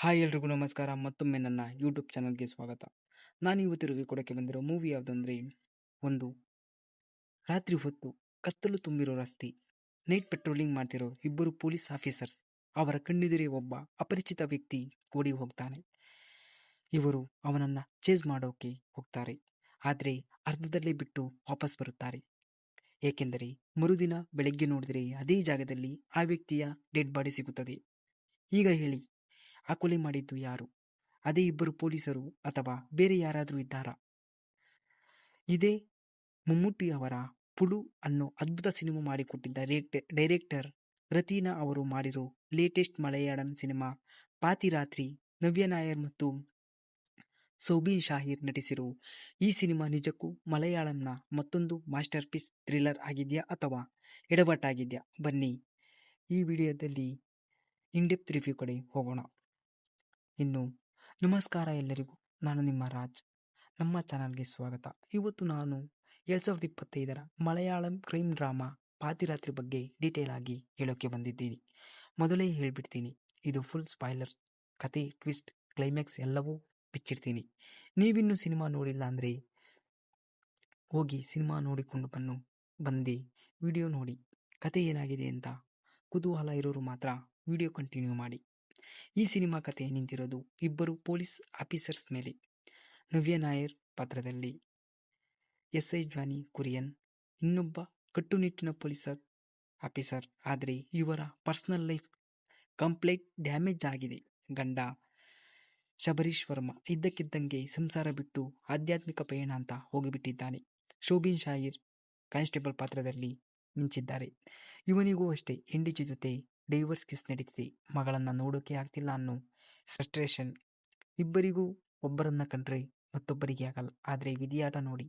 Hi ಎಲ್ರಿಗೂ ನಮಸ್ಕಾರ. ಮತ್ತೊಮ್ಮೆ ನನ್ನ ಯೂಟ್ಯೂಬ್ ಚಾನಲ್ಗೆ ಸ್ವಾಗತ. ನಾನು ಇವತ್ತು ರಿವ್ಯೂ ಕೊಡೋಕ್ಕೆ ಬಂದಿರೋ ಮೂವಿ ಯಾವುದಂದ್ರೆ, ಒಂದು ರಾತ್ರಿ ಹೊತ್ತು ಕತ್ತಲು ತುಂಬಿರೋ ರಸ್ತೆ, ನೈಟ್ ಪೆಟ್ರೋಲಿಂಗ್ ಮಾಡ್ತಿರೋ ಇಬ್ಬರು ಪೊಲೀಸ್ ಆಫೀಸರ್ಸ್, ಅವರ ಕಣ್ಣೆದುರೇ ಒಬ್ಬ ಅಪರಿಚಿತ ವ್ಯಕ್ತಿ ಓಡಿ ಹೋಗ್ತಾನೆ. ಇವರು ಅವನನ್ನ ಚೇಸ್ ಮಾಡೋಕೆ ಹೋಗ್ತಾರೆ, ಆದರೆ ಅರ್ಧದಲ್ಲೇ ಬಿಟ್ಟು ವಾಪಸ್ ಬರುತ್ತಾರೆ. ಏಕೆಂದರೆ ಮರುದಿನ ಬೆಳಗ್ಗೆ ನೋಡಿದರೆ ಅದೇ ಜಾಗದಲ್ಲಿ ಆ ವ್ಯಕ್ತಿಯ ಡೆಡ್ ಬಾಡಿ ಸಿಗುತ್ತದೆ. ಈಗ ಹೇಳಿ, ಆ ಕೊಲೆ ಮಾಡಿದ್ದು ಯಾರು? ಅದೇ ಇಬ್ಬರು ಪೊಲೀಸರು ಅಥವಾ ಬೇರೆ ಯಾರಾದರೂ ಇದ್ದಾರಾ? ಇದೇ ಮಮ್ಮೂಟಿ ಅವರ ಪುಳು ಅನ್ನೋ ಅದ್ಭುತ ಸಿನಿಮಾ ಮಾಡಿಕೊಟ್ಟಿದ್ದ ಡೈರೆಕ್ಟರ್ ರತೀನಾ ಅವರು ಮಾಡಿರೋ ಲೇಟೆಸ್ಟ್ ಮಲಯಾಳಂ ಸಿನಿಮಾ ಪಾತಿರಾತ್ರಿ. ನವ್ಯ ನಾಯರ್ ಮತ್ತು ಸೌಬಿನ್ ಶಾಹಿರ್ ನಟಿಸಿರೋ ಈ ಸಿನಿಮಾ ನಿಜಕ್ಕೂ ಮಲಯಾಳಂನ ಮತ್ತೊಂದು ಮಾಸ್ಟರ್ ಪೀಸ್ ಥ್ರಿಲ್ಲರ್ ಆಗಿದೆಯಾ ಅಥವಾ ಎಡವಟ್ಟಾಗಿದೆಯಾ? ಬನ್ನಿ ಈ ವಿಡಿಯೋದಲ್ಲಿ ಇನ್ಡೆಪ್ತ್ ರಿವ್ಯೂ ಕಡೆ ಹೋಗೋಣ. ಇನ್ನು ನಮಸ್ಕಾರ ಎಲ್ಲರಿಗೂ, ನಾನು ನಿಮ್ಮ ರಾಜ್. ನಮ್ಮ ಚಾನಲ್ಗೆ ಸ್ವಾಗತ. ಇವತ್ತು ನಾನು 2025ರ ಮಲಯಾಳಂ ಕ್ರೈಮ್ ಡ್ರಾಮಾ ಪಾತಿರಾತ್ರಿ ಬಗ್ಗೆ ಡೀಟೇಲ್ ಆಗಿ ಹೇಳೋಕ್ಕೆ ಬಂದಿದ್ದೀನಿ. ಮೊದಲೇ ಹೇಳ್ಬಿಡ್ತೀನಿ, ಇದು ಫುಲ್ ಸ್ಪಾಯ್ಲರ್. ಕತೆ, ಟ್ವಿಸ್ಟ್, ಕ್ಲೈಮ್ಯಾಕ್ಸ್ ಎಲ್ಲವೂ ಬಿಚ್ಚಿಡ್ತೀನಿ. ನೀವಿನ್ನೂ ಸಿನಿಮಾ ನೋಡಿಲ್ಲ ಅಂದರೆ ಹೋಗಿ ಸಿನಿಮಾ ನೋಡಿಕೊಂಡು ಬಂದು ವಿಡಿಯೋ ನೋಡಿ. ಕತೆ ಏನಾಗಿದೆ ಅಂತ ಕುತೂಹಲ ಇರೋರು ಮಾತ್ರ ವಿಡಿಯೋ ಕಂಟಿನ್ಯೂ ಮಾಡಿ. ಈ ಸಿನಿಮಾ ಕತೆ ನಿಂತಿರೋದು ಇಬ್ಬರು ಪೊಲೀಸ್ ಆಫೀಸರ್ಸ್ ಮೇಲೆ. ನವ್ಯ ನಾಯರ್ ಪಾತ್ರದಲ್ಲಿ SI ಜಾನಿ ಕುರಿಯನ್, ಇನ್ನೊಬ್ಬ ಕಟ್ಟುನಿಟ್ಟಿನ ಪೊಲೀಸ್ ಆಫೀಸರ್. ಆದರೆ ಇವರ ಪರ್ಸನಲ್ ಲೈಫ್ ಕಂಪ್ಲೀಟ್ ಡ್ಯಾಮೇಜ್ ಆಗಿದೆ. ಗಂಡ ಶಬರೀಶ್ ವರ್ಮಾ ಇದ್ದಕ್ಕಿದ್ದಂಗೆ ಸಂಸಾರ ಬಿಟ್ಟು ಆಧ್ಯಾತ್ಮಿಕ ಪಯಣ ಅಂತ ಹೋಗಿಬಿಟ್ಟಿದ್ದಾನೆ. ಶೋಭಿನ್ ಶಾಹಿರ್ ಕಾನ್ಸ್ಟೇಬಲ್ ಪಾತ್ರದಲ್ಲಿ ಮಿಂಚಿದ್ದಾರೆ. ಇವನಿಗೂ ಅಷ್ಟೇ ಹೆಂಡತಿ ಜೊತೆ ಡೈವರ್ಸ್ ಕೇಸ್ ನಡೀತಿದೆ. ಮಗಳನ್ನ ನೋಡೋಕೆ ಆಗ್ತಿಲ್ಲ ಅನ್ನೋ ಫ್ರಸ್ಟ್ರೇಷನ್. ಇಬ್ಬರಿಗೂ ಒಬ್ಬರನ್ನ ಕಂಡ್ರೆ ಮತ್ತೊಬ್ಬರಿಗೆ ಆಗಲ್ಲ. ಆದರೆ ವಿಧಿಯಾಟ ನೋಡಿ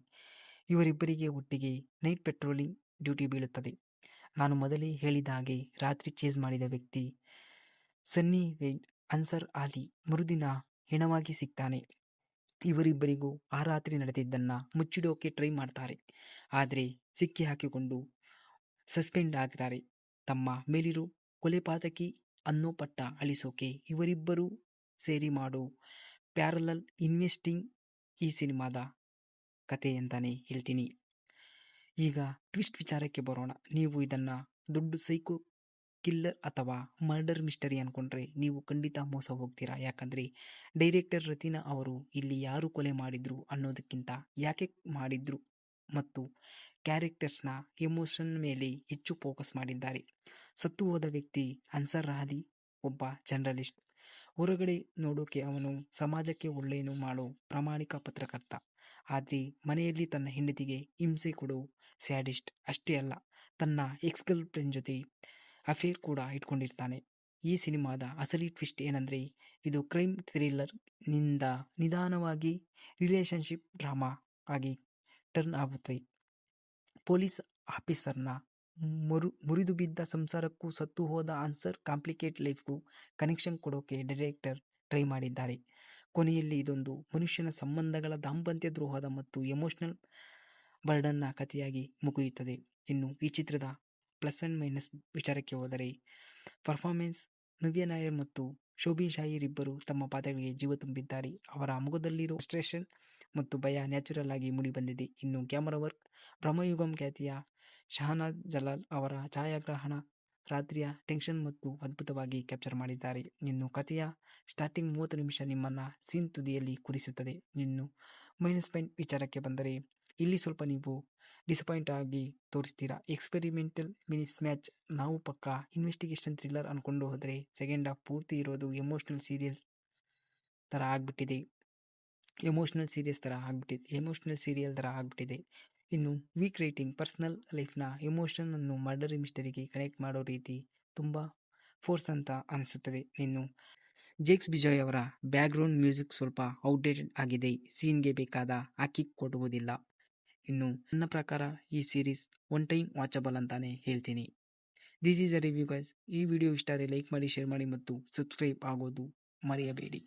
ಇವರಿಬ್ಬರಿಗೆ ಒಟ್ಟಿಗೆ ನೈಟ್ ಪೆಟ್ರೋಲಿಂಗ್ ಡ್ಯೂಟಿ ಬೀಳುತ್ತದೆ. ನಾನು ಮೊದಲೇ ಹೇಳಿದ ಹಾಗೆ ರಾತ್ರಿ ಚೇಸ್ ಮಾಡಿದ ವ್ಯಕ್ತಿ ಸನ್ನಿ ವೇಡ್ ಅನ್ಸರ್ ಆಲಿ ಮರುದಿನ ಹೆಣವಾಗಿ ಸಿಗ್ತಾನೆ. ಇವರಿಬ್ಬರಿಗೂ ಆ ರಾತ್ರಿ ನಡೆದಿದ್ದನ್ನ ಮುಚ್ಚಿಡೋಕೆ ಟ್ರೈ ಮಾಡ್ತಾರೆ, ಆದರೆ ಸಿಕ್ಕಿ ಹಾಕಿಕೊಂಡು ಸಸ್ಪೆಂಡ್ ಆಗ್ತಾರೆ. ತಮ್ಮ ಮೇಲಿರೋ ಕೊಲೆಪಾತಕಿ ಅನ್ನೋ ಪಟ್ಟ ಅಳಿಸೋಕೆ ಇವರಿಬ್ಬರೂ ಸೇರಿ ಮಾಡೋ ಪ್ಯಾರಲಲ್ ಇನ್ವೆಸ್ಟಿಂಗ್ ಈ ಸಿನಿಮಾದ ಕತೆ ಅಂತಾನೆ ಹೇಳ್ತೀನಿ. ಈಗ ಟ್ವಿಸ್ಟ್ ವಿಚಾರಕ್ಕೆ ಬರೋಣ. ನೀವು ಇದನ್ನ ದೊಡ್ಡ ಸೈಕೋ ಕಿಲ್ಲರ್ ಅಥವಾ ಮರ್ಡರ್ ಮಿಸ್ಟರಿ ಅನ್ಕೊಂಡ್ರೆ ನೀವು ಖಂಡಿತ ಮೋಸ ಹೋಗ್ತೀರಾ. ಯಾಕಂದ್ರೆ ಡೈರೆಕ್ಟರ್ ರತೀನಾ ಅವರು ಇಲ್ಲಿ ಯಾರು ಕೊಲೆ ಮಾಡಿದ್ರು ಅನ್ನೋದಕ್ಕಿಂತ ಯಾಕೆ ಮಾಡಿದ್ರು ಮತ್ತು ಕ್ಯಾರೆಕ್ಟರ್ಸ್ನ ಎಮೋಷನ್ ಮೇಲೆ ಹೆಚ್ಚು ಫೋಕಸ್ ಮಾಡಿದ್ದಾರೆ. ಸತ್ತು ಹೋದ ವ್ಯಕ್ತಿ ಅನ್ಸರ್ ಆಲಿ ಒಬ್ಬ ಜರ್ನಲಿಸ್ಟ್. ಹೊರಗಡೆ ನೋಡೋಕೆ ಅವನು ಸಮಾಜಕ್ಕೆ ಒಳ್ಳೆಯನು ಮಾಡೋ ಪ್ರಾಮಾಣಿಕ ಪತ್ರಕರ್ತ. ಆದರೆ ಮನೆಯಲ್ಲಿ ತನ್ನ ಹೆಂಡತಿಗೆ ಹಿಂಸೆ ಕೊಡೋ ಸ್ಯಾಡಿಸ್ಟ್. ಅಷ್ಟೇ ಅಲ್ಲ, ತನ್ನ ಎಕ್ಸ್ ಗರ್ಲ್ ಫ್ರೆಂಡ್ ಜೊತೆ ಅಫೇರ್ ಕೂಡ ಇಟ್ಕೊಂಡಿರ್ತಾನೆ. ಈ ಸಿನಿಮಾದ ಅಸಲಿ ಟ್ವಿಸ್ಟ್ ಏನಂದ್ರೆ, ಇದು ಕ್ರೈಮ್ ಥ್ರಿಲ್ಲರ್ ನಿಂದ ನಿಧಾನವಾಗಿ ರಿಲೇಶನ್ಶಿಪ್ ಡ್ರಾಮಾ ಆಗಿ ಟರ್ನ್ ಆಗುತ್ತೆ. ಪೊಲೀಸ್ ಆಫೀಸರ್ನ ಮುರಿದು ಬಿದ್ದ ಸಂಸಾರಕ್ಕೂ ಸತ್ತು ಹೋದ ಅನ್ಸರ್ ಕಾಂಪ್ಲಿಕೇಟ್ ಲೈಫ್ಗೂ ಕನೆಕ್ಷನ್ ಕೊಡೋಕೆ ಡೈರೆಕ್ಟರ್ ಟ್ರೈ ಮಾಡಿದ್ದಾರೆ. ಕೊನೆಯಲ್ಲಿ ಇದೊಂದು ಮನುಷ್ಯನ ಸಂಬಂಧಗಳ ದಾಂಪತ್ಯ ದ್ರೋಹದ ಮತ್ತು ಎಮೋಷನಲ್ ಬರ್ಡನ್ನ ಕಥೆಯಾಗಿ ಮುಗಿಯುತ್ತದೆ. ಇನ್ನು ಈ ಚಿತ್ರದ ಪ್ಲಸ್ ಅಂಡ್ ಮೈನಸ್ ವಿಚಾರಕ್ಕೆ ಹೋದರೆ, ಪರ್ಫಾರ್ಮೆನ್ಸ್. ನವ್ಯ ನಾಯರ್ ಮತ್ತು ಶೋಭಿನ್ ಶಾಹಿರ್ ಇಬ್ಬರು ತಮ್ಮ ಪಾತ್ರಗಳಿಗೆ ಜೀವ ತುಂಬಿದ್ದಾರೆ. ಅವರ ಮುಖದಲ್ಲಿರೋ ಫ್ರಸ್ಟ್ರೇಷನ್ ಮತ್ತು ಭಯ ನ್ಯಾಚುರಲ್ ಆಗಿ ಮೂಡಿ ಬಂದಿದೆ. ಇನ್ನು ಕ್ಯಾಮರಾ ವರ್ಕ್. ಬ್ರಹ್ಮಯುಗಂ ಖ್ಯಾತಿಯ ಶಹನಾಜ್ ಜಲಾಲ್ ಅವರ ಛಾಯಾಗ್ರಹಣ ರಾತ್ರಿಯ ಟೆನ್ಷನ್ ಮತ್ತು ಅದ್ಭುತವಾಗಿ ಕ್ಯಾಪ್ಚರ್ ಮಾಡಿದ್ದಾರೆ. ಇನ್ನು ಕಥೆಯ ಸ್ಟಾರ್ಟಿಂಗ್ 30 ನಿಮಿಷ ನಿಮ್ಮನ್ನ ಸೀನ್ ತುದಿಯಲ್ಲಿ ಕೂರಿಸುತ್ತದೆ. ಇನ್ನು ಮೈನಸ್ ಪಾಯಿಂಟ್ ವಿಚಾರಕ್ಕೆ ಬಂದರೆ, ಇಲ್ಲಿ ಸ್ವಲ್ಪ ನೀವು ಡಿಸಪಾಯಿಂಟ್ ಆಗಿ ತೋರಿಸ್ತೀರಾ. Experimental miss match. ನಾವು ಪಕ್ಕಾ ಇನ್ವೆಸ್ಟಿಗೇಷನ್ ಥ್ರಿಲ್ಲರ್ ಅನ್ಕೊಂಡು ಹೋದ್ರೆ ಸೆಕೆಂಡ್ ಹಾಫ್ ಪೂರ್ತಿ ಇರೋದು ಎಮೋಷನಲ್ ಸೀರಿಯಲ್ ತರ ಆಗ್ಬಿಟ್ಟಿದೆ. ಇನ್ನು ವೀಕ್ ರೈಟಿಂಗ್. ಪರ್ಸನಲ್ ಲೈಫ್ನ ಎಮೋಷನ್ ಅನ್ನು ಮರ್ಡರ್ ಮಿಸ್ಟರಿಗೆ ಕನೆಕ್ಟ್ ಮಾಡೋ ರೀತಿ ತುಂಬಾ ಫೋರ್ಸ್ ಅಂತ ಅನಿಸುತ್ತದೆ. ಇನ್ನು ಜೇಕ್ಸ್ ಬಿಜಾಯ್ ಅವರ ಬ್ಯಾಕ್ಗ್ರೌಂಡ್ ಮ್ಯೂಸಿಕ್ ಸ್ವಲ್ಪ ಔಟ್ಡೇಟೆಡ್ ಆಗಿದೆ, ಸೀನ್ಗೆ ಬೇಕಾದ ಕಿಕ್ ಕೊಡುವುದಿಲ್ಲ. ಇನ್ನು ನನ್ನ ಪ್ರಕಾರ ಈ ಸೀರೀಸ್ ಒನ್ ಟೈಮ್ ವಾಚಬಲ್ ಅಂತಾನೆ ಹೇಳ್ತೀನಿ. This is a review guys. ಈ ವಿಡಿಯೋ ಇಷ್ಟ ಆದರೆ ಲೈಕ್ ಮಾಡಿ, ಶೇರ್ ಮಾಡಿ ಮತ್ತು ಸಬ್ಸ್ಕ್ರೈಬ್ ಆಗೋದು ಮರೆಯಬೇಡಿ.